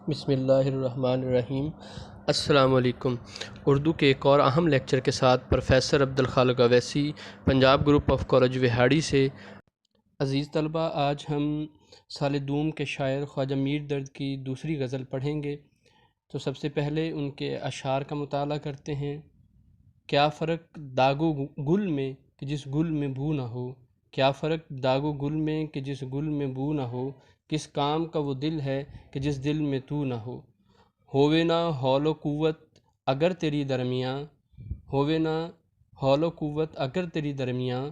بسم اللہ الرحمن الرحیم۔ السلام علیکم۔ اردو کے ایک اور اہم لیکچر کے ساتھ professor Abdul Khaliq Owaisi, Punjab group of college Vehari سے۔ عزیز طلبہ، آج ہم سال دوم کے شاعر خواجہ میر درد کی دوسری غزل پڑھیں گے۔ تو سب سے پہلے ان کے اشعار کا مطالعہ کرتے ہیں۔ کیا فرق داغ و گل میں کہ جس گل میں بو نہ ہو، کیا فرق داغ و گل میں کہ جس گل میں بو نہ ہو، کس کام کا وہ دل ہے کہ جس دل میں تو نہ ہو۔ ہووے نہ حول و قوت اگر تیری درمیاں، ہووے نہ حول و قوت اگر تیری درمیاں،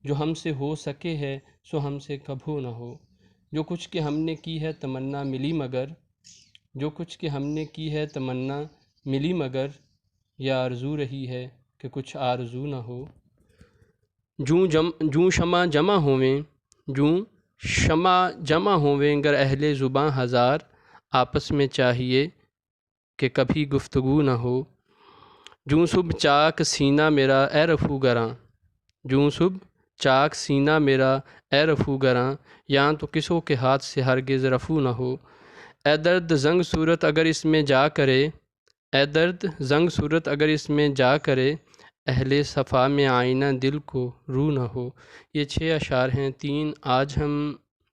جو ہم سے ہو سکے ہے سو ہم سے کبھو نہ ہو۔ جو کچھ کہ ہم نے کی ہے تمنا ملی مگر، جو کچھ کہ ہم نے کی ہے تمنا ملی مگر، یا آرزو رہی ہے کہ کچھ آرزو نہ ہو۔ جوں شمع جمع ہوویں، جوں شمع جمع ہوویں گر اہل زباں ہزار، آپس میں چاہیے کہ کبھی گفتگو نہ ہو۔ جوں صبح چاک سینہ میرا اے رفو گراں، جوں صبح چاک سینہ میرا اے رفو گراں، یاں تو کسوں کے ہاتھ سے ہرگز رفو نہ ہو۔ اے درد زنگ صورت اگر اس میں جا کرے، اے درد زنگ صورت اگر اس میں جا کرے، اہل صفا میں آئینہ دل کو رو نہ ہو۔ یہ 6 اشعار ہیں، 3 آج ہم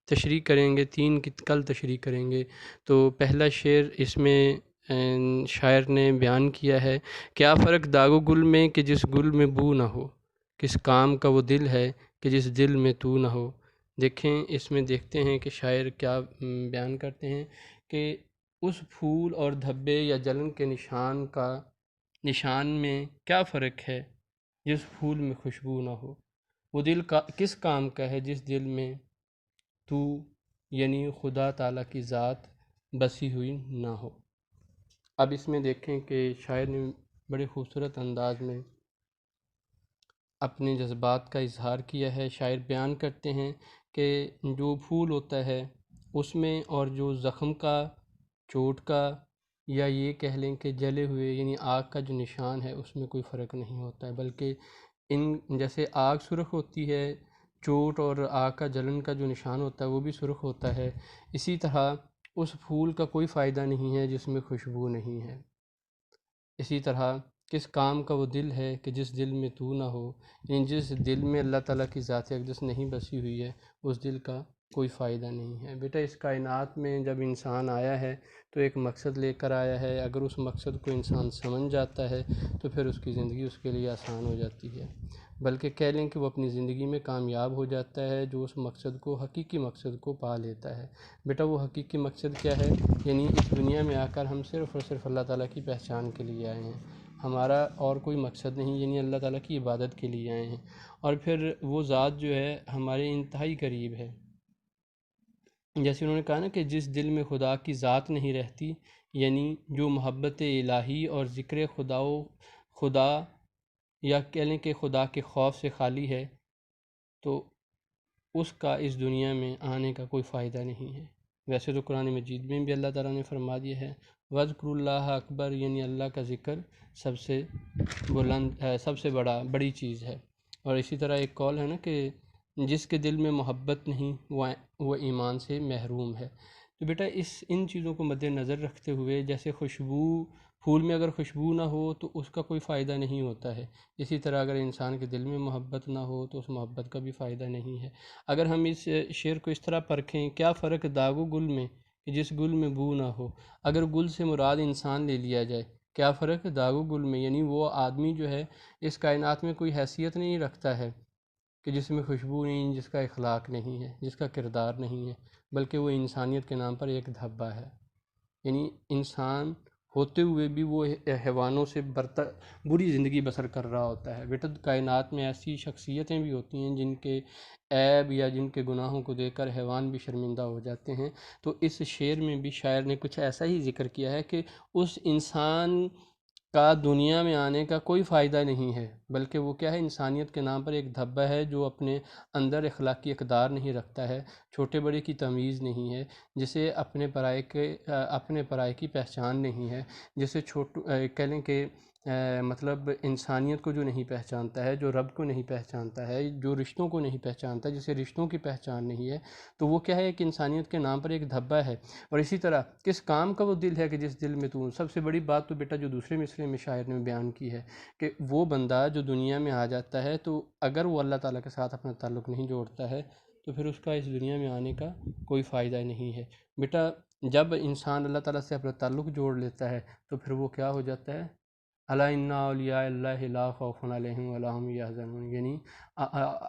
تشریح کریں گے، 3 کی کل تشریح کریں گے۔ تو پہلا شعر اس میں شاعر نے بیان کیا ہے، کیا فرق داغ و گل میں کہ جس گل میں بو نہ ہو، کس کام کا وہ دل ہے کہ جس دل میں تو نہ ہو۔ دیکھیں اس میں دیکھتے ہیں کہ شاعر کیا بیان کرتے ہیں کہ اس پھول اور دھبے یا جلن کے نشان میں کیا فرق ہے جس پھول میں خوشبو نہ ہو۔ وہ دل کس کام کا ہے جس دل میں تو یعنی خدا تعالیٰ کی ذات بسی ہوئی نہ ہو۔ اب اس میں دیکھیں کہ شاعر نے بڑے خوبصورت انداز میں اپنے جذبات کا اظہار کیا ہے۔ شاعر بیان کرتے ہیں کہ جو پھول ہوتا ہے اس میں اور جو زخم کا، چوٹ کا، یا یہ کہہ لیں کہ جلے ہوئے یعنی آگ کا جو نشان ہے اس میں کوئی فرق نہیں ہوتا ہے، بلکہ جیسے آگ سرخ ہوتی ہے، چوٹ اور آگ کا جلن کا جو نشان ہوتا ہے وہ بھی سرخ ہوتا ہے، اسی طرح اس پھول کا کوئی فائدہ نہیں ہے جس میں خوشبو نہیں ہے۔ اسی طرح کس کام کا وہ دل ہے کہ جس دل میں تو نہ ہو، یعنی جس دل میں اللہ تعالیٰ کی ذات اقدس نہیں بسی ہوئی ہے اس دل کا کوئی فائدہ نہیں ہے۔ بیٹا اس کائنات میں جب انسان آیا ہے تو ایک مقصد لے کر آیا ہے، اگر اس مقصد کو انسان سمجھ جاتا ہے تو پھر اس کی زندگی اس کے لیے آسان ہو جاتی ہے، بلکہ کہہ لیں کہ وہ اپنی زندگی میں کامیاب ہو جاتا ہے جو اس مقصد کو، حقیقی مقصد کو پا لیتا ہے۔ بیٹا وہ حقیقی مقصد کیا ہے؟ یعنی اس دنیا میں آ کر ہم صرف اور صرف اللہ تعالیٰ کی پہچان کے لیے آئے ہیں، ہمارا اور کوئی مقصد نہیں، یعنی اللہ تعالیٰ کی عبادت کے لیے آئے ہیں، اور پھر وہ ذات جو ہے ہمارے انتہائی قریب ہے۔ جیسے انہوں نے کہا نا کہ جس دل میں خدا کی ذات نہیں رہتی، یعنی جو محبت الہی اور ذکر خدا یا کہہ لیں کہ خدا کے خوف سے خالی ہے، تو اس کا اس دنیا میں آنے کا کوئی فائدہ نہیں ہے۔ ویسے تو قرآن مجید میں بھی اللہ تعالیٰ نے فرما دیا ہے وَاذْكُرُوا اللَّهَ اکبر، یعنی اللہ کا ذکر سب سے بلند ہے، سب سے بڑی چیز ہے۔ اور اسی طرح ایک قول ہے نا کہ جس کے دل میں محبت نہیں وہ ایمان سے محروم ہے۔ تو بیٹا ان چیزوں کو مد نظر رکھتے ہوئے، جیسے خوشبو، پھول میں اگر خوشبو نہ ہو تو اس کا کوئی فائدہ نہیں ہوتا ہے، اسی طرح اگر انسان کے دل میں محبت نہ ہو تو اس محبت کا بھی فائدہ نہیں ہے۔ اگر ہم اس شعر کو اس طرح پرکھیں، کیا فرق داغ و گل میں کہ جس گل میں بو نہ ہو، اگر گل سے مراد انسان لے لیا جائے، کیا فرق داغ و گل میں، یعنی وہ آدمی جو ہے اس کائنات میں کوئی حیثیت نہیں رکھتا ہے کہ جس میں خوشبو نہیں، جس کا اخلاق نہیں ہے، جس کا کردار نہیں ہے، بلکہ وہ انسانیت کے نام پر ایک دھبا ہے، یعنی انسان ہوتے ہوئے بھی وہ حیوانوں سے بری زندگی بسر کر رہا ہوتا ہے۔ بیٹا کائنات میں ایسی شخصیتیں بھی ہوتی ہیں جن کے عیب یا جن کے گناہوں کو دیکھ کر حیوان بھی شرمندہ ہو جاتے ہیں، تو اس شعر میں بھی شاعر نے کچھ ایسا ہی ذکر کیا ہے کہ اس انسان کا دنیا میں آنے کا کوئی فائدہ نہیں ہے، بلکہ وہ کیا ہے، انسانیت کے نام پر ایک دھبا ہے جو اپنے اندر اخلاقی اقدار نہیں رکھتا ہے، چھوٹے بڑے کی تمیز نہیں ہے، جسے اپنے پرائے کی پہچان نہیں ہے، جسے کہہ لیں کہ مطلب انسانیت کو جو نہیں پہچانتا ہے، جو رب کو نہیں پہچانتا ہے، جو رشتوں کو نہیں پہچانتا، جسے رشتوں کی پہچان نہیں ہے، تو وہ کیا ہے، ایک انسانیت کے نام پر ایک دھبا ہے۔ اور اسی طرح کس کام کا وہ دل ہے کہ جس دل میں تو سب سے بڑی بات تو بیٹا جو دوسرے مصرعے میں شاعر نے بیان کی ہے کہ وہ بندہ جو دنیا میں آ جاتا ہے تو اگر وہ اللہ تعالیٰ کے ساتھ اپنا تعلق نہیں جوڑتا ہے تو پھر اس کا اس دنیا میں آنے کا کوئی فائدہ نہیں ہے۔ بیٹا جب انسان اللہ تعالیٰ سے اپنا تعلق جوڑ لیتا ہے تو پھر وہ کیا ہو جاتا ہے، الا ان اولیاء اللہ لا خوف علیہم ولا هم یحزنون، یعنی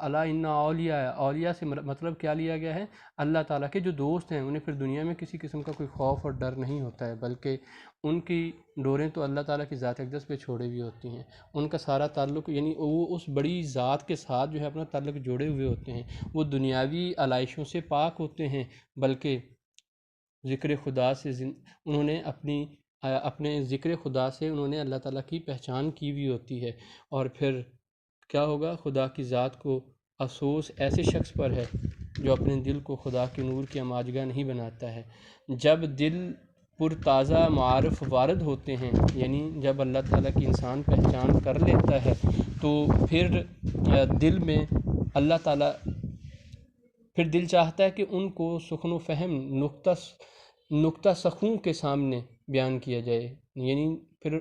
الا ان اولیاء، اولیاء سے مطلب کیا لیا گیا ہے، اللہ تعالیٰ کے جو دوست ہیں انہیں پھر دنیا میں کسی قسم کا کوئی خوف اور ڈر نہیں ہوتا ہے، بلکہ ان کی ڈوریں تو اللہ تعالیٰ کی ذات اقدس پہ چھوڑے ہوئی ہوتی ہیں، ان کا سارا تعلق یعنی وہ اس بڑی ذات کے ساتھ جو ہے اپنا تعلق جوڑے ہوئے ہوتے ہیں، وہ دنیاوی علائشوں سے پاک ہوتے ہیں، بلکہ ذکر خدا سے انہوں نے اپنے ذکر خدا سے انہوں نے اللہ تعالیٰ کی پہچان کی ہوئی ہوتی ہے۔ اور پھر کیا ہوگا، خدا کی ذات کو افسوس ایسے شخص پر ہے جو اپنے دل کو خدا کے نور کی اماجگاہ نہیں بناتا ہے۔ جب دل پر تازہ معارف وارد ہوتے ہیں، یعنی جب اللہ تعالیٰ کی انسان پہچان کر لیتا ہے تو پھر دل میں اللہ تعالیٰ پھر دل چاہتا ہے کہ ان کو سخن و فہم نقطہ سخوں کے سامنے بیان کیا جائے، یعنی پھر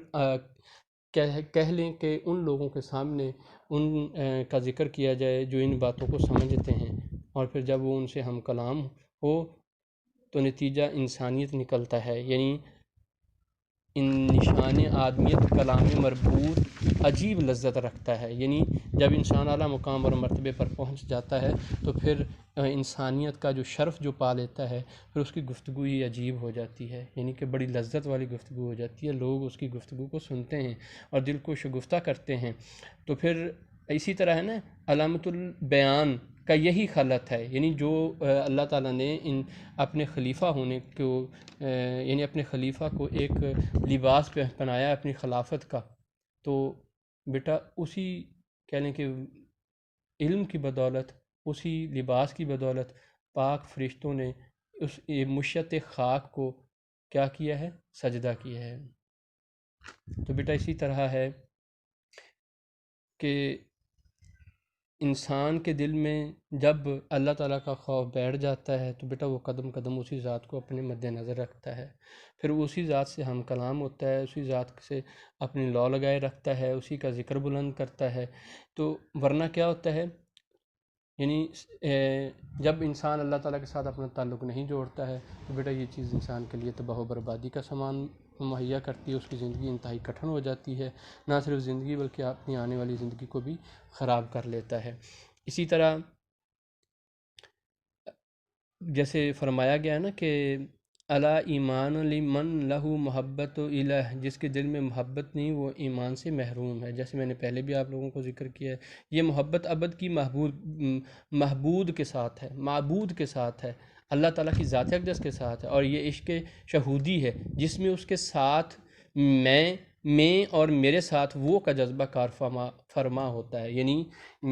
کہہ لیں کہ ان لوگوں کے سامنے ان کا ذکر کیا جائے جو ان باتوں کو سمجھتے ہیں، اور پھر جب وہ ان سے ہم کلام ہو تو نتیجہ انسانیت نکلتا ہے، یعنی ان نشان آدمیت کلام مربوط عجیب لذت رکھتا ہے، یعنی جب انسان اعلیٰ مقام اور مرتبے پر پہنچ جاتا ہے تو پھر انسانیت کا جو شرف جو پا لیتا ہے پھر اس کی گفتگو ہی عجیب ہو جاتی ہے، یعنی کہ بڑی لذت والی گفتگو ہو جاتی ہے، لوگ اس کی گفتگو کو سنتے ہیں اور دل کو شگفتہ کرتے ہیں۔ تو پھر اسی طرح ہے نا، علامت البیان کا یہی خلط ہے، یعنی جو اللہ تعالیٰ نے ان اپنے خلیفہ ہونے کو یعنی اپنے خلیفہ کو ایک لباس پہ پہنایا اپنی خلافت کا، تو بیٹا اسی کہہ لیں کہ علم کی بدولت، اسی لباس کی بدولت پاک فرشتوں نے اس مشت خاک کو کیا کیا ہے، سجدہ کیا ہے۔ تو بیٹا اسی طرح ہے کہ انسان کے دل میں جب اللہ تعالیٰ کا خوف بیٹھ جاتا ہے تو بیٹا وہ قدم قدم اسی ذات کو اپنے مد نظر رکھتا ہے، پھر وہ اسی ذات سے ہم کلام ہوتا ہے، اسی ذات سے اپنی لو لگائے رکھتا ہے، اسی کا ذکر بلند کرتا ہے۔ تو ورنہ کیا ہوتا ہے، یعنی جب انسان اللہ تعالیٰ کے ساتھ اپنا تعلق نہیں جوڑتا ہے تو بیٹا یہ چیز انسان کے لیے تباہ و بربادی کا سامان مہیا کرتی ہے، اس کی زندگی انتہائی کٹھن ہو جاتی ہے، نہ صرف زندگی بلکہ اپنی آنے والی زندگی کو بھی خراب کر لیتا ہے۔ اسی طرح جیسے فرمایا گیا ہے نا کہ الا ایمان لمن لہ محبت الہ، جس کے دل میں محبت نہیں وہ ایمان سے محروم ہے، جیسے میں نے پہلے بھی آپ لوگوں کو ذکر کیا ہے، یہ محبت ابد کی محبود کے ساتھ ہے، معبود کے ساتھ ہے، اللہ تعالیٰ کی ذات اقدس کے ساتھ ہے، اور یہ عشق شہودی ہے جس میں اس کے ساتھ میں اور میرے ساتھ وہ کا جذبہ کار فرما ہوتا ہے، یعنی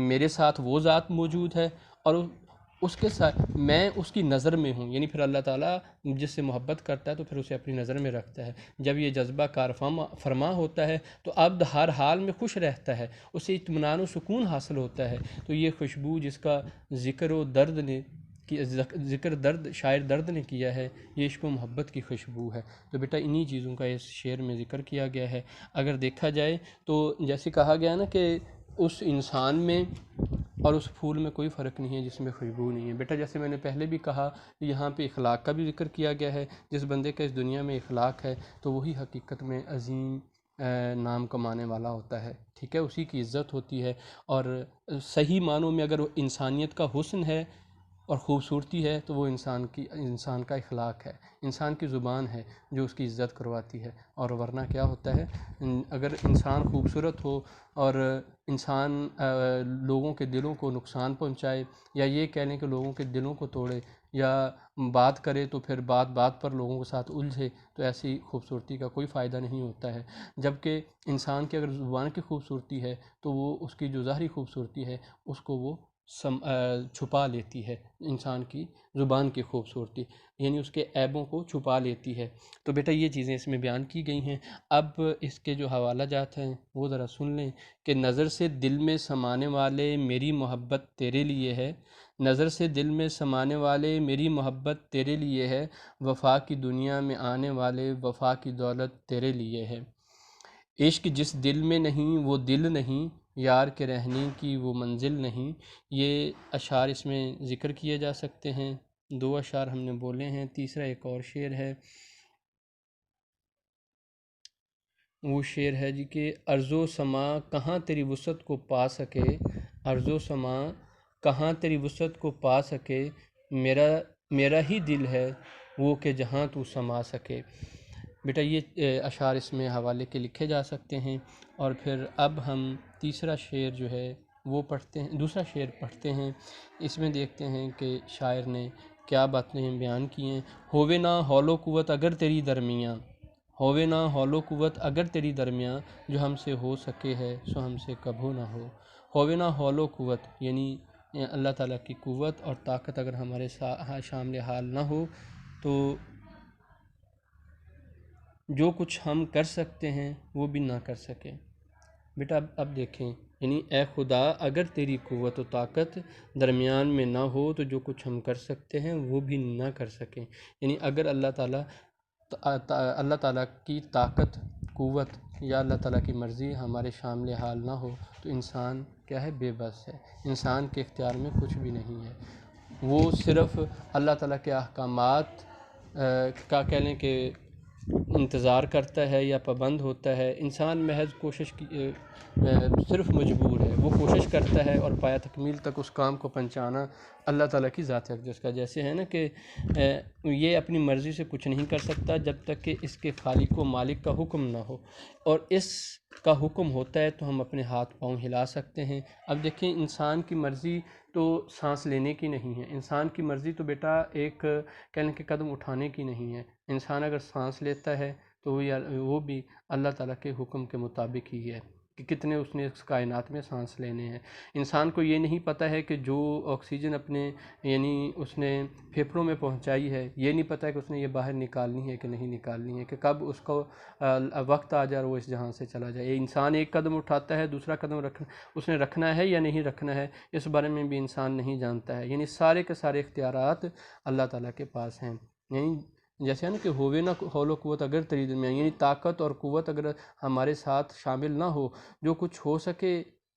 میرے ساتھ وہ ذات موجود ہے اور اس کے ساتھ میں اس کی نظر میں ہوں، یعنی پھر اللہ تعالیٰ جس سے محبت کرتا ہے تو پھر اسے اپنی نظر میں رکھتا ہے۔ جب یہ جذبہ کار فرما ہوتا ہے تو عبد ہر حال میں خوش رہتا ہے، اسے اطمینان و سکون حاصل ہوتا ہے۔ تو یہ خوشبو جس کا ذکر شاعر درد نے کیا ہے، یہ عشق و محبت کی خوشبو ہے۔ تو بیٹا انہی چیزوں کا اس شعر میں ذکر کیا گیا ہے۔ اگر دیکھا جائے تو جیسے کہا گیا نا کہ اس انسان میں اور اس پھول میں کوئی فرق نہیں ہے جس میں خوشبو نہیں ہے۔ بیٹا جیسے میں نے پہلے بھی کہا، یہاں پہ اخلاق کا بھی ذکر کیا گیا ہے، جس بندے کا اس دنیا میں اخلاق ہے تو وہی حقیقت میں عظیم نام کمانے والا ہوتا ہے، ٹھیک ہے، اسی کی عزت ہوتی ہے۔ اور صحیح معنوں میں اگر انسانیت کا حسن ہے اور خوبصورتی ہے تو وہ انسان کا اخلاق ہے، انسان کی زبان ہے جو اس کی عزت کرواتی ہے۔ اور ورنہ کیا ہوتا ہے، اگر انسان خوبصورت ہو اور انسان لوگوں کے دلوں کو نقصان پہنچائے، یا یہ کہہ لیں کہ لوگوں کے دلوں کو توڑے، یا بات کرے تو پھر بات پر لوگوں کے ساتھ الجھے، تو ایسی خوبصورتی کا کوئی فائدہ نہیں ہوتا ہے۔ جبکہ انسان کی اگر زبان کی خوبصورتی ہے تو وہ اس کی جو ظاہری خوبصورتی ہے اس کو وہ چھپا لیتی ہے انسان کی زبان کی خوبصورتی، یعنی اس کے عیبوں کو چھپا لیتی ہے۔ تو بیٹا یہ چیزیں اس میں بیان کی گئی ہیں۔ اب اس کے جو حوالہ جات ہیں وہ ذرا سن لیں کہ نظر سے دل میں سمانے والے میری محبت تیرے لیے ہے، نظر سے دل میں سمانے والے میری محبت تیرے لیے ہے، وفا کی دنیا میں آنے والے وفا کی دولت تیرے لیے ہے، عشق جس دل میں نہیں وہ دل نہیں، یار کے رہنے کی وہ منزل نہیں۔ یہ اشعار اس میں ذکر کیے جا سکتے ہیں، 2 اشعار ہم نے بولے ہیں، تیسرا ایک اور شعر ہے، وہ شعر ہے جی کہ ارض و سما کہاں تیری وسعت کو پا سکے، ارض و سما کہاں تیری وسعت کو پا سکے، میرا ہی دل ہے وہ کہ جہاں تو سما سکے۔ بیٹا یہ اشعار اس میں حوالے کے لکھے جا سکتے ہیں۔ اور پھر اب ہم تیسرا شعر جو ہے وہ پڑھتے ہیں، دوسرا شعر پڑھتے ہیں۔ اس میں دیکھتے ہیں کہ شاعر نے کیا باتیں بیان کی ہیں۔ ہووے نہ حول و قوت اگر تیری درمیاں، ہووے نہ حول و قوت اگر تیری درمیاں، جو ہم سے ہو سکے ہے سو ہم سے کبھو نہ ہو۔ ہووے نہ حول و قوت یعنی اللہ تعالیٰ کی قوت اور طاقت اگر ہمارے شامل حال نہ ہو تو جو کچھ ہم کر سکتے ہیں وہ بھی نہ کر سکیں۔ بیٹا اب دیکھیں، یعنی اے خدا اگر تیری قوت و طاقت درمیان میں نہ ہو تو جو کچھ ہم کر سکتے ہیں وہ بھی نہ کر سکیں، یعنی اگر اللہ تعالیٰ کی طاقت، قوت یا اللہ تعالیٰ کی مرضی ہمارے شامل حال نہ ہو تو انسان کیا ہے، بے بس ہے، انسان کے اختیار میں کچھ بھی نہیں ہے۔ وہ صرف اللہ تعالیٰ کے احکامات کا کہہ لیں کہ انتظار کرتا ہے یا پابند ہوتا ہے۔ انسان محض کوشش کی صرف مجبور ہے، وہ کوشش کرتا ہے اور پایہ تکمیل تک اس کام کو پہنچانا اللہ تعالیٰ کی ذات اقدس کا، جیسے ہے نا کہ یہ اپنی مرضی سے کچھ نہیں کر سکتا جب تک کہ اس کے خالق و مالک کا حکم نہ ہو، اور اس کا حکم ہوتا ہے تو ہم اپنے ہاتھ پاؤں ہلا سکتے ہیں۔ اب دیکھیں انسان کی مرضی تو سانس لینے کی نہیں ہے، انسان کی مرضی تو بیٹا ایک کہنے کے قدم اٹھانے کی نہیں ہے۔ انسان اگر سانس لیتا ہے تو وہ بھی اللہ تعالیٰ کے حکم کے مطابق ہی ہے کہ کتنے اس نے اس کائنات میں سانس لینے ہیں۔ انسان کو یہ نہیں پتہ ہے کہ جو آکسیجن اپنے یعنی اس نے پھیپھڑوں میں پہنچائی ہے، یہ نہیں پتہ ہے کہ اس نے یہ باہر نکالنی ہے کہ نہیں نکالنی ہے، کہ کب اس کو وقت آ جائے اور وہ اس جہاں سے چلا جائے۔ یہ انسان ایک قدم اٹھاتا ہے، دوسرا قدم اس نے رکھنا ہے یا نہیں رکھنا ہے، اس بارے میں بھی انسان نہیں جانتا ہے۔ یعنی سارے کے سارے اختیارات اللہ تعالیٰ کے پاس ہیں۔ یعنی جیسے ہے نا کہ ہووے نہ حول و قوت اگر تیری درمیان، یعنی طاقت اور قوت اگر ہمارے ساتھ شامل نہ ہو، جو کچھ ہو سکے،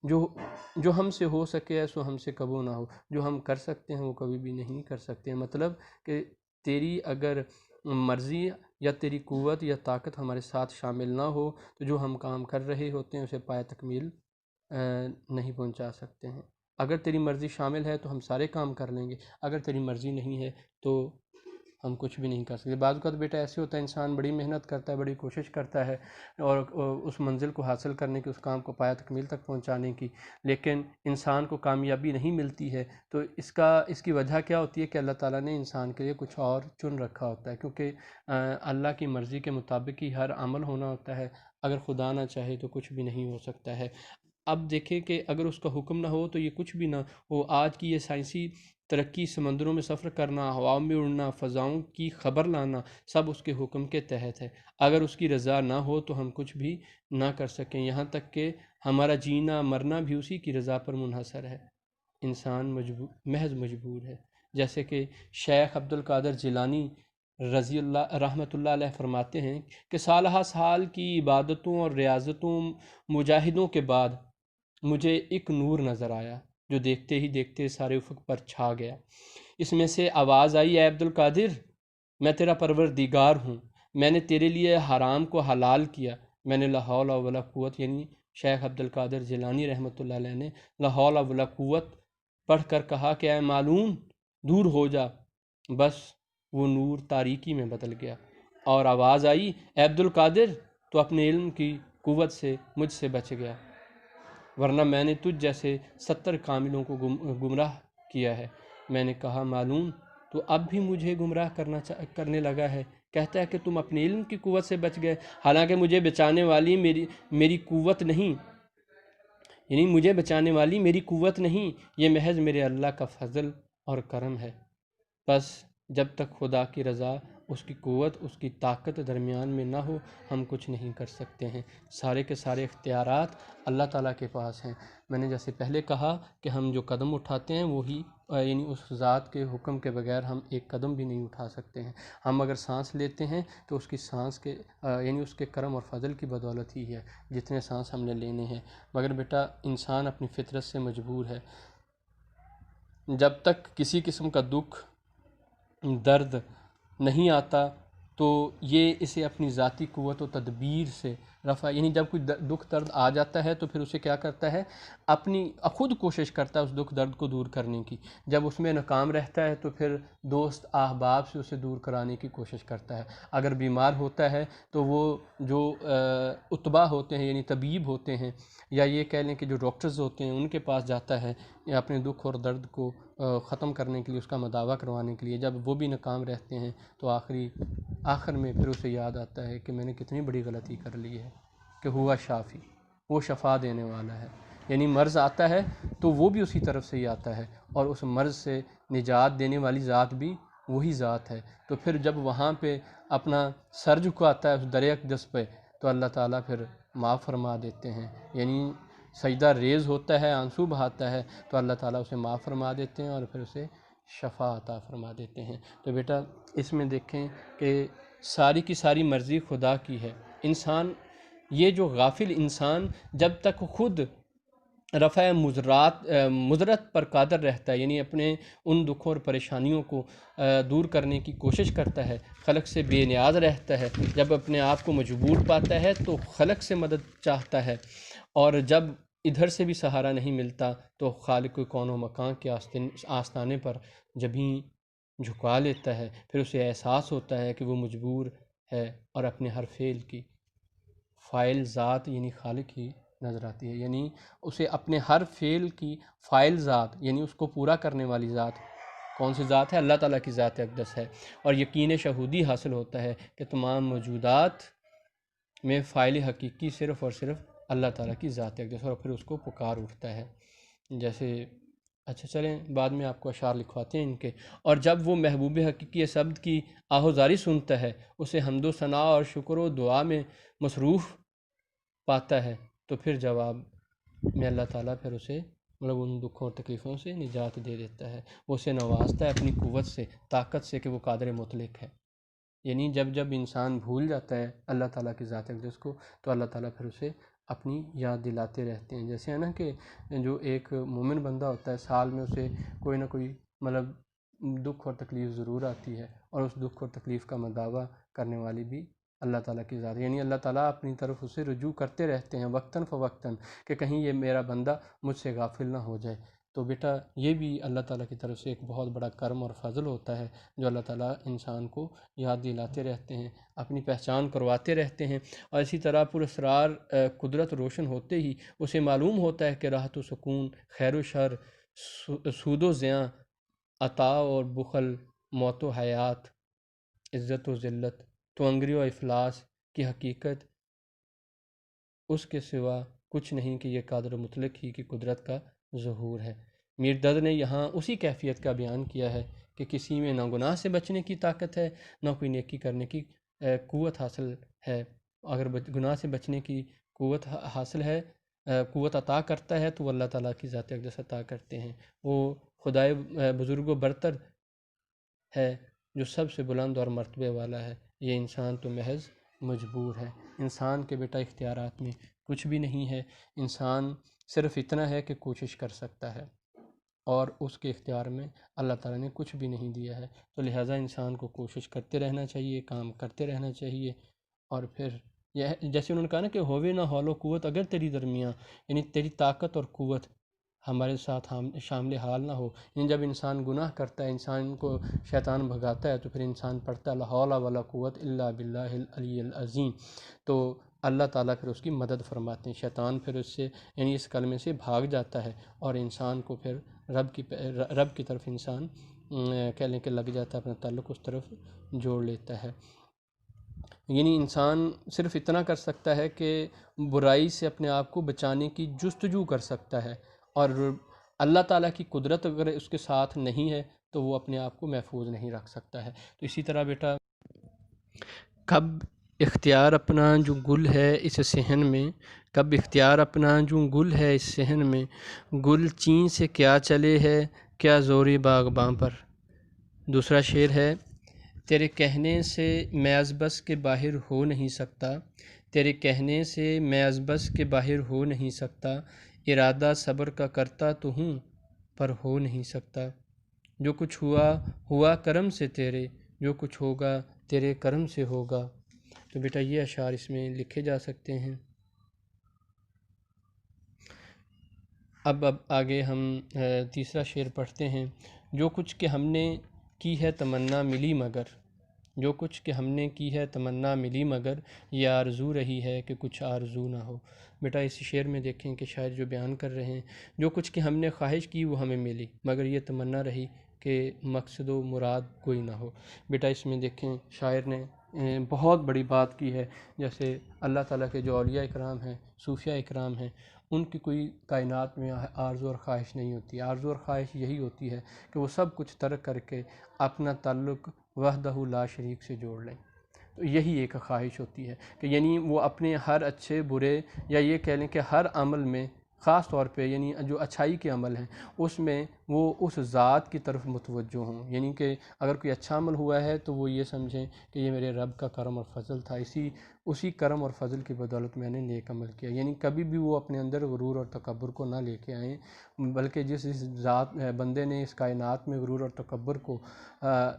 جو ہم سے ہو سکے سو ہم سے کبھی نہ ہو، جو ہم کر سکتے ہیں وہ کبھی بھی نہیں کر سکتے۔ مطلب کہ تیری اگر مرضی یا تیری قوت یا طاقت ہمارے ساتھ شامل نہ ہو تو جو ہم کام کر رہے ہوتے ہیں اسے پایہ تکمیل نہیں پہنچا سکتے ہیں۔ اگر تیری مرضی شامل ہے تو ہم سارے کام کر لیں گے، اگر تیری مرضی نہیں ہے تو ہم کچھ بھی نہیں کر سکتے۔ بعض اوقات بیٹا ایسے ہوتا ہے انسان بڑی محنت کرتا ہے، بڑی کوشش کرتا ہے اور اس منزل کو حاصل کرنے کی، اس کام کو پایہ تکمیل تک پہنچانے کی، لیکن انسان کو کامیابی نہیں ملتی ہے تو اس کی وجہ کیا ہوتی ہے کہ اللہ تعالیٰ نے انسان کے لیے کچھ اور چن رکھا ہوتا ہے، کیونکہ اللہ کی مرضی کے مطابق ہی ہر عمل ہونا ہوتا ہے۔ اگر خدا نہ چاہے تو کچھ بھی نہیں ہو سکتا ہے۔ اب دیکھیں کہ اگر اس کا حکم نہ ہو تو یہ کچھ بھی نہ ہو۔ آج کی یہ سائنسی ترقی، سمندروں میں سفر کرنا، ہواؤں میں اڑنا، فضاؤں کی خبر لانا، سب اس کے حکم کے تحت ہے۔ اگر اس کی رضا نہ ہو تو ہم کچھ بھی نہ کر سکیں، یہاں تک کہ ہمارا جینا مرنا بھی اسی کی رضا پر منحصر ہے۔ انسان محض مجبور ہے، جیسے کہ شیخ عبدالقادر جیلانی رضی اللہ رحمۃ اللہ علیہ فرماتے ہیں کہ سالہ سال کی عبادتوں اور ریاضتوں مجاہدوں کے بعد مجھے ایک نور نظر آیا جو دیکھتے ہی دیکھتے سارے افق پر چھا گیا۔ اس میں سے آواز آئی، اے عبدالقادر، میں تیرا پروردگار ہوں، میں نے تیرے لیے حرام کو حلال کیا۔ میں نے لا حول ولا قوت، یعنی شیخ عبدالقادر جیلانی رحمۃ اللہ علیہ نے لا حول ولا قوت پڑھ کر کہا کہ اے معلوم دور ہو جا، بس وہ نور تاریکی میں بدل گیا۔ اور آواز آئی، اے عبدالقادر، تو اپنے علم کی قوت سے مجھ سے بچ گیا، ورنہ میں نے تجھ جیسے 70 کاملوں کو گمراہ کیا ہے۔ میں نے کہا معلوم تو اب بھی مجھے گمراہ کرنے لگا ہے، کہتا ہے کہ تم اپنے علم کی قوت سے بچ گئے، حالانکہ مجھے بچانے والی میری قوت نہیں، یعنی مجھے بچانے والی میری قوت نہیں، یہ محض میرے اللہ کا فضل اور کرم ہے۔ بس جب تک خدا کی رضا، اس کی قوت، اس کی طاقت درمیان میں نہ ہو، ہم کچھ نہیں کر سکتے ہیں۔ سارے کے سارے اختیارات اللہ تعالیٰ کے پاس ہیں۔ میں نے جیسے پہلے کہا کہ ہم جو قدم اٹھاتے ہیں وہی یعنی اس ذات کے حکم کے بغیر ہم ایک قدم بھی نہیں اٹھا سکتے ہیں۔ ہم اگر سانس لیتے ہیں تو اس کی سانس کے یعنی اس کے کرم اور فضل کی بدولت ہی ہے جتنے سانس ہم نے لینے ہیں۔ مگر بیٹا انسان اپنی فطرت سے مجبور ہے، جب تک کسی قسم کا دکھ درد نہیں آتا تو یہ اسے اپنی ذاتی قوت و تدبیر سے رفع، یعنی جب کوئی دکھ درد آ جاتا ہے تو پھر اسے کیا کرتا ہے، اپنی خود کوشش کرتا ہے اس دکھ درد کو دور کرنے کی۔ جب اس میں ناکام رہتا ہے تو پھر دوست احباب سے اسے دور کرانے کی کوشش کرتا ہے۔ اگر بیمار ہوتا ہے تو وہ جو اتباع ہوتے ہیں یعنی طبیب ہوتے ہیں، یا یہ کہہ لیں کہ جو ڈاکٹرز ہوتے ہیں، ان کے پاس جاتا ہے یا اپنے دکھ اور درد کو ختم کرنے کے لیے، اس کا مداوع کروانے کے لیے۔ جب وہ بھی ناکام رہتے ہیں تو آخر میں پھر اسے یاد آتا ہے کہ میں نے کتنی بڑی غلطی کر لی ہے، کہ ہوا شافی، وہ شفا دینے والا ہے۔ یعنی مرض آتا ہے تو وہ بھی اسی طرف سے ہی آتا ہے، اور اس مرض سے نجات دینے والی ذات بھی وہی ذات ہے۔ تو پھر جب وہاں پہ اپنا سر جھکاتا ہے اس در اقدس پہ، تو اللہ تعالیٰ پھر معاف فرما دیتے ہیں۔ یعنی سجدہ ریز ہوتا ہے، آنسو بہاتا ہے، تو اللہ تعالیٰ اسے معاف فرما دیتے ہیں اور پھر اسے شفا عطا فرما دیتے ہیں۔ تو بیٹا اس میں دیکھیں کہ ساری کی ساری مرضی خدا کی ہے۔ انسان، یہ جو غافل انسان جب تک خود رفع مضرت پر قادر رہتا ہے، یعنی اپنے ان دکھوں اور پریشانیوں کو دور کرنے کی کوشش کرتا ہے، خلق سے بے نیاز رہتا ہے، جب اپنے آپ کو مجبور پاتا ہے تو خلق سے مدد چاہتا ہے، اور جب ادھر سے بھی سہارا نہیں ملتا تو خالق کون و مکان کے آستانے پر جبیں جھکا لیتا ہے۔ پھر اسے احساس ہوتا ہے کہ وہ مجبور ہے، اور اپنے ہر فعل کی فاعل ذات یعنی خالق ہی نظر آتی ہے۔ یعنی اسے اپنے ہر فعل کی فاعل ذات یعنی اس کو پورا کرنے والی ذات کون سی ذات ہے؟ اللہ تعالیٰ کی ذات اقدس ہے۔ اور یقین شہودی حاصل ہوتا ہے کہ تمام موجودات میں فاعل حقیقی صرف اور صرف اللہ تعالیٰ کی ذات اقدس ہے، اور پھر اس کو پکار اٹھتا ہے۔ جیسے اچھا چلیں بعد میں آپ کو اشعار لکھواتے ہیں ان کے۔ اور جب وہ محبوب حقیقی سبد کی آہوزاری سنتا ہے، اسے حمد و ثناء اور شکر و دعا میں مصروف پاتا ہے، تو پھر جواب میں اللہ تعالیٰ پھر اسے ان دکھوں اور تکلیفوں سے نجات دے دیتا ہے۔ وہ اسے نوازتا ہے اپنی قوت سے، طاقت سے، کہ وہ قادر مطلق ہے۔ یعنی جب جب انسان بھول جاتا ہے اللہ تعالیٰ کی ذات اقدس کو، تو اللہ تعالیٰ پھر اسے اپنی یاد دلاتے رہتے ہیں۔ جیسے ہے نا کہ جو ایک مومن بندہ ہوتا ہے، سال میں اسے کوئی نہ کوئی دکھ اور تکلیف ضرور آتی ہے، اور اس دکھ اور تکلیف کا مداوع کرنے والی بھی اللہ تعالیٰ کی ذات ہے۔ یعنی اللہ تعالیٰ اپنی طرف اسے رجوع کرتے رہتے ہیں وقتاً فوقتاً، کہ کہیں یہ میرا بندہ مجھ سے غافل نہ ہو جائے۔ تو بیٹا یہ بھی اللہ تعالیٰ کی طرف سے ایک بہت بڑا کرم اور فضل ہوتا ہے، جو اللہ تعالیٰ انسان کو یاد دلاتے رہتے ہیں، اپنی پہچان کرواتے رہتے ہیں۔ اور اسی طرح پراسرار قدرت روشن ہوتے ہی اسے معلوم ہوتا ہے کہ راحت و سکون، خیر و شر، سود و زیاں، عطا اور بخل، موت و حیات، عزت و ذلت، توانگری و افلاس کی حقیقت اس کے سوا کچھ نہیں کہ یہ قادر مطلق ہی کی قدرت کا ظہور ہے۔ میر درد نے یہاں اسی کیفیت کا بیان کیا ہے کہ کسی میں نہ گناہ سے بچنے کی طاقت ہے، نہ کوئی نیکی کرنے کی قوت حاصل ہے۔ اگر گناہ سے بچنے کی قوت حاصل ہے، قوت عطا کرتا ہے، تو وہ اللہ تعالیٰ کی ذات اقدس عطا کرتے ہیں۔ وہ خدائے بزرگ و برتر ہے جو سب سے بلند اور مرتبے والا ہے۔ یہ انسان تو محض مجبور ہے۔ انسان کے بیٹا اختیارات میں کچھ بھی نہیں ہے۔ انسان صرف اتنا ہے کہ کوشش کر سکتا ہے، اور اس کے اختیار میں اللہ تعالیٰ نے کچھ بھی نہیں دیا ہے۔ تو لہٰذا انسان کو کوشش کرتے رہنا چاہیے، کام کرتے رہنا چاہیے، اور پھر یہ جیسے انہوں نے کہا نا کہ ہووے نہ حول و قوت اگر تیری درمیاں، یعنی تیری طاقت اور قوت ہمارے ساتھ شامل حال نہ ہو۔ یعنی جب انسان گناہ کرتا ہے، انسان کو شیطان بھگاتا ہے، تو پھر انسان پڑھتا ہے لا حول ولا قوت الا باللہ العلی العظیم، تو اللہ تعالیٰ پھر اس کی مدد فرماتے ہیں۔ شیطان پھر اس سے یعنی اس کلمے سے بھاگ جاتا ہے، اور انسان کو پھر رب کی طرف انسان کہہ لیں کہ لگ جاتا ہے، اپنا تعلق اس طرف جوڑ لیتا ہے۔ یعنی انسان صرف اتنا کر سکتا ہے کہ برائی سے اپنے آپ کو بچانے کی جستجو کر سکتا ہے، اور اللہ تعالیٰ کی قدرت اگر اس کے ساتھ نہیں ہے تو وہ اپنے آپ کو محفوظ نہیں رکھ سکتا ہے۔ تو اسی طرح بیٹا، کب اختیار اپنا جو گل ہے اس صحن میں، کب اختیار اپنا جو گل ہے اس صحن میں، گل چین سے کیا چلے ہے، کیا زوری باغباں پر۔ دوسرا شعر ہے، تیرے کہنے سے میں از بس کے باہر ہو نہیں سکتا، تیرے کہنے سے میں از بس کے باہر ہو نہیں سکتا، ارادہ صبر کا کرتا تو ہوں پر ہو نہیں سکتا، جو کچھ ہوا ہوا کرم سے تیرے، جو کچھ ہوگا تیرے کرم سے ہوگا۔ تو بیٹا یہ اشعار اس میں لکھے جا سکتے ہیں۔ اب آگے ہم تیسرا شعر پڑھتے ہیں، جو کچھ کہ ہم نے کی ہے تمنا ملی مگر، جو کچھ کہ ہم نے کی ہے تمنا ملی مگر، یہ آرزو رہی ہے کہ کچھ آرزو نہ ہو۔ بیٹا اس شعر میں دیکھیں کہ شاعر جو بیان کر رہے ہیں، جو کچھ کہ ہم نے خواہش کی وہ ہمیں ملی، مگر یہ تمنا رہی کہ مقصد و مراد کوئی نہ ہو۔ بیٹا اس میں دیکھیں شاعر نے بہت بڑی بات کی ہے، جیسے اللہ تعالیٰ کے جو اولیاء اکرام ہیں، صوفیاء اکرام ہیں، ان کی کوئی کائنات میں آرزو اور خواہش نہیں ہوتی۔ آرزو اور خواہش یہی ہوتی ہے کہ وہ سب کچھ ترک کر کے اپنا تعلق وحدہ لا شریک سے جوڑ لیں۔ تو یہی ایک خواہش ہوتی ہے کہ یعنی وہ اپنے ہر اچھے برے، یا یہ کہہ لیں کہ ہر عمل میں، خاص طور پہ یعنی جو اچھائی کے عمل ہیں اس میں وہ اس ذات کی طرف متوجہ ہوں، یعنی کہ اگر کوئی اچھا عمل ہوا ہے تو وہ یہ سمجھیں کہ یہ میرے رب کا کرم اور فضل تھا، اسی کرم اور فضل کی بدولت میں نے نیک عمل کیا، یعنی کبھی بھی وہ اپنے اندر غرور اور تکبر کو نہ لے کے آئیں، بلکہ جس ذات بندے نے اس کائنات میں غرور اور تکبر کو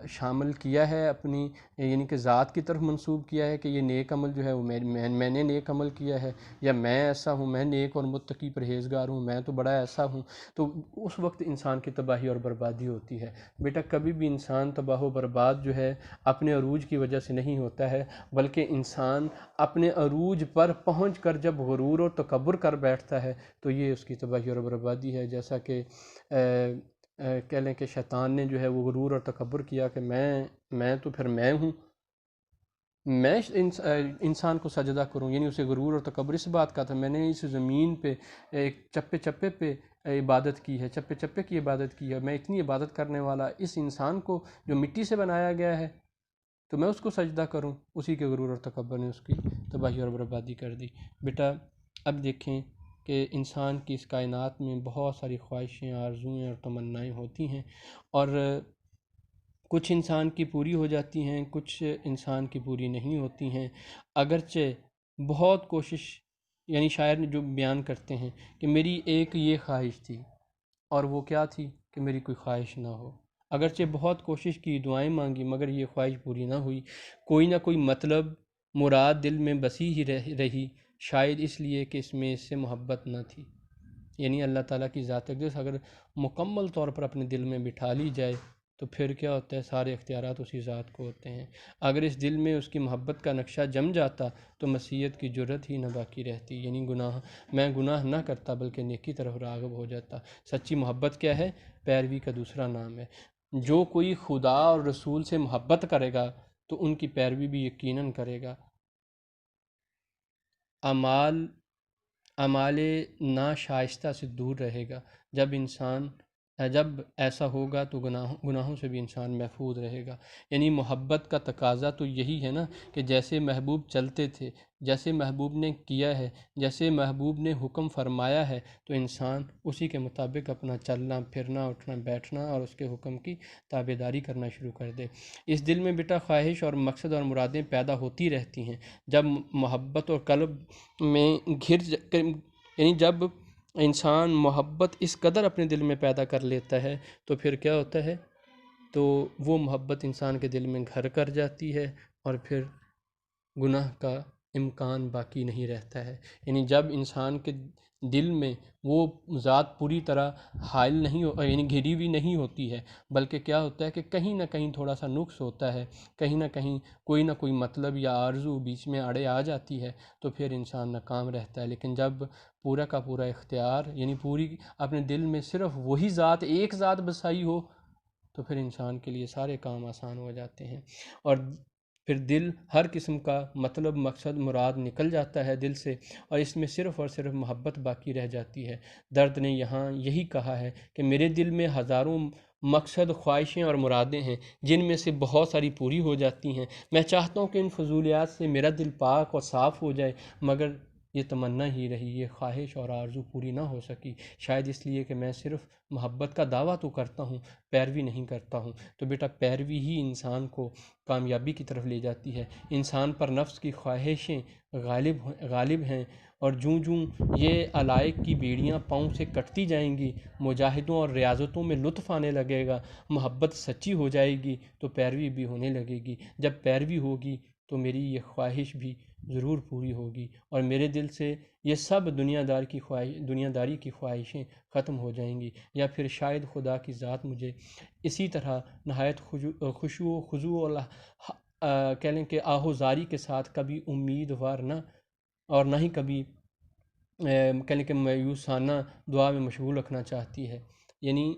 شامل کیا ہے اپنی، یعنی کہ ذات کی طرف منسوب کیا ہے کہ یہ نیک عمل جو ہے وہ میں نے نیک عمل کیا ہے، یا میں ایسا ہوں، میں نیک اور متقی پرہیزگار ہوں، میں تو بڑا ایسا ہوں، تو اس وقت انسان کی تباہی اور بربادی ہوتی ہے۔ بیٹا کبھی بھی انسان تباہ و برباد جو ہے اپنے عروج کی وجہ سے نہیں ہوتا ہے، بلکہ انسان اپنے عروج پر پہنچ کر جب غرور اور تکبر کر بیٹھتا ہے تو یہ اس کی تباہی اور بربادی ہے۔ جیسا کہ کہہ لیں کہ شیطان نے جو ہے وہ غرور اور تکبر کیا کہ میں تو پھر میں ہوں، میں انسان کو سجدہ کروں، یعنی اسے غرور اور تکبر اس بات کا تھا، میں نے اس زمین پہ ایک چپے چپے پہ عبادت کی ہے، چپے چپے کی عبادت کی ہے، میں اتنی عبادت کرنے والا اس انسان کو جو مٹی سے بنایا گیا ہے تو میں اس کو سجدہ کروں، اسی کے غرور اور تکبر نے اس کی تباہی اور بربادی کر دی۔ بیٹا اب دیکھیں کہ انسان کی اس کائنات میں بہت ساری خواہشیں، آرزوئیں اور تمنائیں ہوتی ہیں، اور کچھ انسان کی پوری ہو جاتی ہیں، کچھ انسان کی پوری نہیں ہوتی ہیں، اگرچہ بہت کوشش، یعنی شاعر جو بیان کرتے ہیں کہ میری ایک یہ خواہش تھی، اور وہ کیا تھی کہ میری کوئی خواہش نہ ہو، اگرچہ بہت کوشش کی، دعائیں مانگی، مگر یہ خواہش پوری نہ ہوئی، کوئی نہ کوئی مطلب مراد دل میں بسی ہی رہی، شاید اس لیے کہ اس سے محبت نہ تھی۔ یعنی اللہ تعالیٰ کی ذات اقدس اگر مکمل طور پر اپنے دل میں بٹھا لی جائے تو پھر کیا ہوتا ہے، سارے اختیارات اسی ذات کو ہوتے ہیں۔ اگر اس دل میں اس کی محبت کا نقشہ جم جاتا تو مسیحیت کی جرت ہی نہ باقی رہتی، یعنی میں گناہ نہ کرتا بلکہ نیکی طرف راغب ہو جاتا۔ سچی محبت کیا ہے؟ پیروی کا دوسرا نام ہے۔ جو کوئی خدا اور رسول سے محبت کرے گا تو ان کی پیروی بھی یقیناً کرے گا۔ اعمال ناشائستہ سے دور رہے گا۔ جب ایسا ہوگا تو گناہوں سے بھی انسان محفوظ رہے گا۔ یعنی محبت کا تقاضا تو یہی ہے نا کہ جیسے محبوب چلتے تھے، جیسے محبوب نے کیا ہے، جیسے محبوب نے حکم فرمایا ہے تو انسان اسی کے مطابق اپنا چلنا پھرنا، اٹھنا بیٹھنا اور اس کے حکم کی تابعداری کرنا شروع کر دے۔ اس دل میں بیٹا خواہش اور مقصد اور مرادیں پیدا ہوتی رہتی ہیں۔ جب محبت اور قلب میں یعنی جب انسان محبت اس قدر اپنے دل میں پیدا کر لیتا ہے تو پھر کیا ہوتا ہے، تو وہ محبت انسان کے دل میں گھر کر جاتی ہے اور پھر گناہ کا امکان باقی نہیں رہتا ہے۔ یعنی جب انسان کے دل میں وہ ذات پوری طرح حائل نہیں یعنی گھری ہوئی نہیں ہوتی ہے، بلکہ کیا ہوتا ہے کہ کہیں نہ کہیں تھوڑا سا نقص ہوتا ہے، کہیں نہ کوئی مطلب یا آرزو بیچ میں اڑے آ جاتی ہے تو پھر انسان ناکام رہتا ہے۔ لیکن جب پورا کا پورا اختیار، یعنی پوری اپنے دل میں صرف وہی ذات، ایک ذات بسائی ہو تو پھر انسان کے لیے سارے کام آسان ہو جاتے ہیں۔ اور پھر دل ہر قسم کا مطلب مقصد مراد نکل جاتا ہے دل سے، اور اس میں صرف اور صرف محبت باقی رہ جاتی ہے۔ درد نے یہاں یہی کہا ہے کہ میرے دل میں ہزاروں مقصد، خواہشیں اور مرادیں ہیں، جن میں سے بہت ساری پوری ہو جاتی ہیں۔ میں چاہتا ہوں کہ ان فضولیات سے میرا دل پاک اور صاف ہو جائے، مگر یہ تمنا ہی رہی، یہ خواہش اور آرزو پوری نہ ہو سکی، شاید اس لیے کہ میں صرف محبت کا دعویٰ تو کرتا ہوں، پیروی نہیں کرتا ہوں۔ تو بیٹا پیروی ہی انسان کو کامیابی کی طرف لے جاتی ہے۔ انسان پر نفس کی خواہشیں غالب ہیں، اور جوں جوں یہ علائق کی بیڑیاں پاؤں سے کٹتی جائیں گی، مجاہدوں اور ریاضتوں میں لطف آنے لگے گا، محبت سچی ہو جائے گی، تو پیروی بھی ہونے لگے گی۔ جب پیروی ہوگی تو میری یہ خواہش بھی ضرور پوری ہوگی، اور میرے دل سے یہ سب دنیا داری کی خواہشیں ختم ہو جائیں گی، یا پھر شاید خدا کی ذات مجھے اسی طرح نہایت خشوع و خضوع کہہ لیں کہ آہوزاری کے ساتھ کبھی امیدوار نہ، اور نہ ہی کبھی کہہ لیں کہ مایوسانہ دعا میں مشغول رکھنا چاہتی ہے۔ یعنی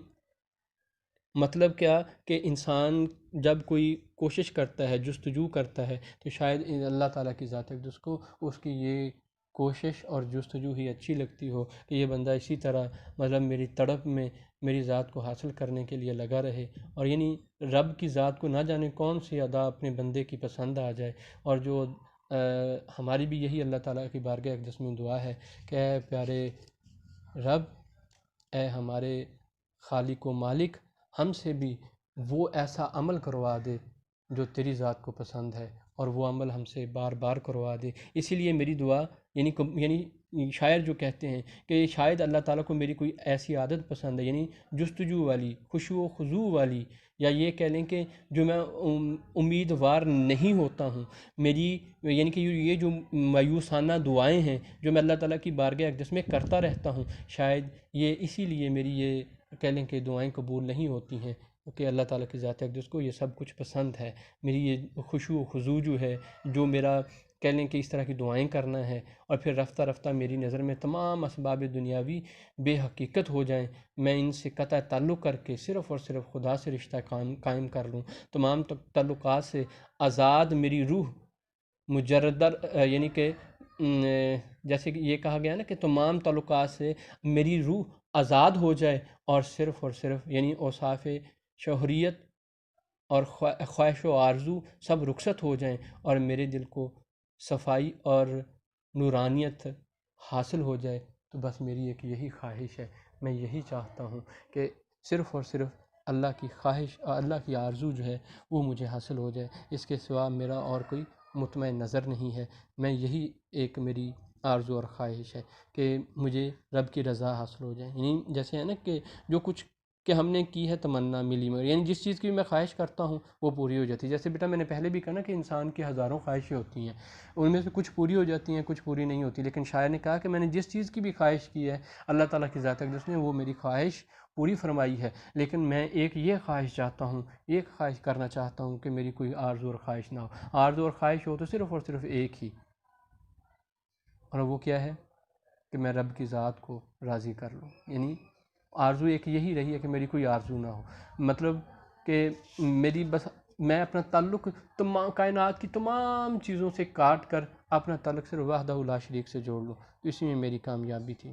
مطلب کیا کہ انسان جب کوئی کوشش کرتا ہے، جستجو کرتا ہے، تو شاید اللہ تعالیٰ کی ذات اقدس کو اس کی یہ کوشش اور جستجو ہی اچھی لگتی ہو کہ یہ بندہ اسی طرح مطلب میری تڑپ میں میری ذات کو حاصل کرنے کے لیے لگا رہے، اور یعنی رب کی ذات کو نہ جانے کون سی ادا اپنے بندے کی پسند آ جائے، اور جو ہماری بھی یہی اللہ تعالیٰ کی بارگاہ اقدس میں دعا ہے کہ اے پیارے رب، اے ہمارے خالق و مالک، ہم سے بھی وہ ایسا عمل کروا دے جو تیری ذات کو پسند ہے، اور وہ عمل ہم سے بار بار کروا دے۔ اسی لیے میری دعا یعنی شاعر جو کہتے ہیں کہ شاید اللہ تعالیٰ کو میری کوئی ایسی عادت پسند ہے، یعنی جستجو والی، خشوع و خضوع والی، یا یہ کہہ لیں کہ جو میں امیدوار نہیں ہوتا ہوں، میری یعنی کہ یہ جو مایوسانہ دعائیں ہیں جو میں اللہ تعالیٰ کی بارگاہ اقدس میں کرتا رہتا ہوں، شاید یہ اسی لیے میری یہ کہہ لیں کہ دعائیں قبول نہیں ہوتی ہیں، کہ اللہ تعالیٰ کی ذات اقدس کو یہ سب کچھ پسند ہے۔ میری یہ خشوع و خضوع جو ہے، جو میرا کہہ لیں کہ اس طرح کی دعائیں کرنا ہے، اور پھر رفتہ رفتہ میری نظر میں تمام اسباب دنیاوی بے حقیقت ہو جائیں، میں ان سے قطع تعلق کر کے صرف اور صرف خدا سے رشتہ قائم کر لوں، تمام تعلقات سے آزاد میری روح مجردر، یعنی کہ جیسے کہ یہ کہا گیا نا کہ تمام تعلقات سے میری روح آزاد ہو جائے، اور صرف یعنی اوصاف شوہریت اور خواہش و آرزو سب رخصت ہو جائیں، اور میرے دل کو صفائی اور نورانیت حاصل ہو جائے، تو بس میری ایک یہی خواہش ہے، میں یہی چاہتا ہوں کہ صرف اور صرف اللہ کی خواہش اور اللہ کی آرزو جو ہے وہ مجھے حاصل ہو جائے، اس کے سوا میرا اور کوئی مطمع نظر نہیں ہے۔ میں یہی ایک میری آرزو اور خواہش ہے کہ مجھے رب کی رضا حاصل ہو جائے، یعنی جیسے ہے نا کہ جو کچھ کہ ہم نے کی ہے تمنا ملی مگر، یعنی جس چیز کی میں خواہش کرتا ہوں وہ پوری ہو جاتی ہے۔ جیسے بیٹا میں نے پہلے بھی کہا نا کہ انسان کی ہزاروں خواہشیں ہوتی ہیں، ان میں سے کچھ پوری ہو جاتی ہیں، کچھ پوری نہیں ہوتی، لیکن شاعر نے کہا کہ میں نے جس چیز کی بھی خواہش کی ہے اللہ تعالیٰ کی ذات اقدس نے وہ میری خواہش پوری فرمائی ہے، لیکن میں ایک یہ خواہش چاہتا ہوں، ایک خواہش کرنا چاہتا ہوں کہ میری کوئی آرزو اور خواہش نہ ہو۔ آرزو اور خواہش ہو تو صرف اور صرف ایک ہی، اور وہ کیا ہے کہ میں رب کی ذات کو راضی کر لوں، یعنی آرزو ایک یہی رہی ہے کہ میری کوئی آرزو نہ ہو، مطلب کہ میری بس میں اپنا تعلق تمام کائنات کی تمام چیزوں سے کاٹ کر اپنا تعلق صرف وحدہ لا شریک سے جوڑ لوں، تو اسی میں میری کامیابی تھی۔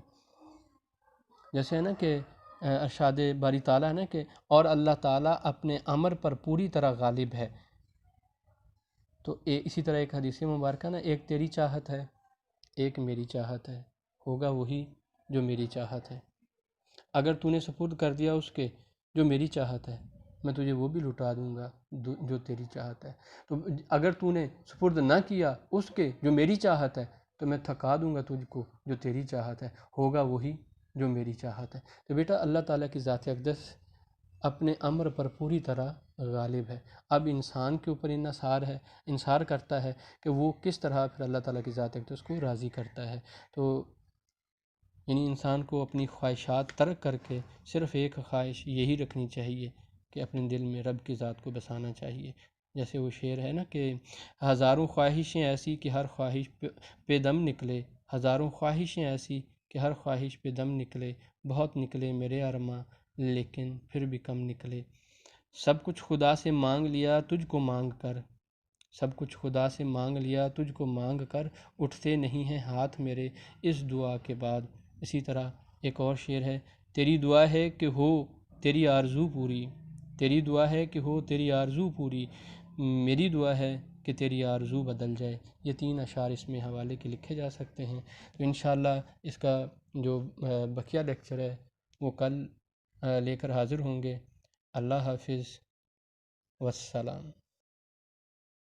جیسے ہے نا کہ ارشاد باری تعالیٰ ہے نا کہ اور اللہ تعالیٰ اپنے امر پر پوری طرح غالب ہے، تو اسی طرح ایک حدیث مبارکہ نا، ایک تیری چاہت ہے ایک میری چاہت ہے، ہوگا وہی جو میری چاہت ہے، اگر تو نے سپرد کر دیا اس کے جو میری چاہت ہے، میں تجھے وہ بھی لٹا دوں گا جو تیری چاہت ہے، تو اگر تو نے سپرد نہ کیا اس کے جو میری چاہت ہے، تو میں تھکا دوں گا تجھ کو جو تیری چاہت ہے، ہوگا وہی جو میری چاہت ہے۔ تو بیٹا اللہ تعالیٰ کی ذات اقدس اپنے امر پر پوری طرح غالب ہے، اب انسان کے اوپر انحصار کرتا ہے کہ وہ کس طرح پھر اللہ تعالیٰ کی ذات اقدس کو راضی کرتا ہے۔ تو یعنی انسان کو اپنی خواہشات ترک کر کے صرف ایک خواہش یہی رکھنی چاہیے کہ اپنے دل میں رب کی ذات کو بسانا چاہیے، جیسے وہ شعر ہے نا کہ ہزاروں خواہشیں ایسی کہ ہر خواہش پہ دم نکلے، ہزاروں خواہشیں ایسی کہ ہر خواہش پہ دم نکلے، بہت نکلے میرے ارماں لیکن پھر بھی کم نکلے، سب کچھ خدا سے مانگ لیا تجھ کو مانگ کر، سب کچھ خدا سے مانگ لیا، تجھ کو مانگ کر اٹھتے نہیں ہیں ہاتھ میرے اس دعا کے بعد۔ اسی طرح ایک اور شعر ہے، تیری دعا ہے کہ ہو تیری آرزو پوری، تیری دعا ہے کہ ہو تیری آرزو پوری، میری دعا ہے کہ تیری آرزو بدل جائے۔ یہ 3 اشعار اس میں حوالے کے لکھے جا سکتے ہیں۔ تو انشاءاللہ اس کا جو بقیہ لیکچر ہے وہ کل لے کر حاضر ہوں گے۔ اللہ حافظ والسلام۔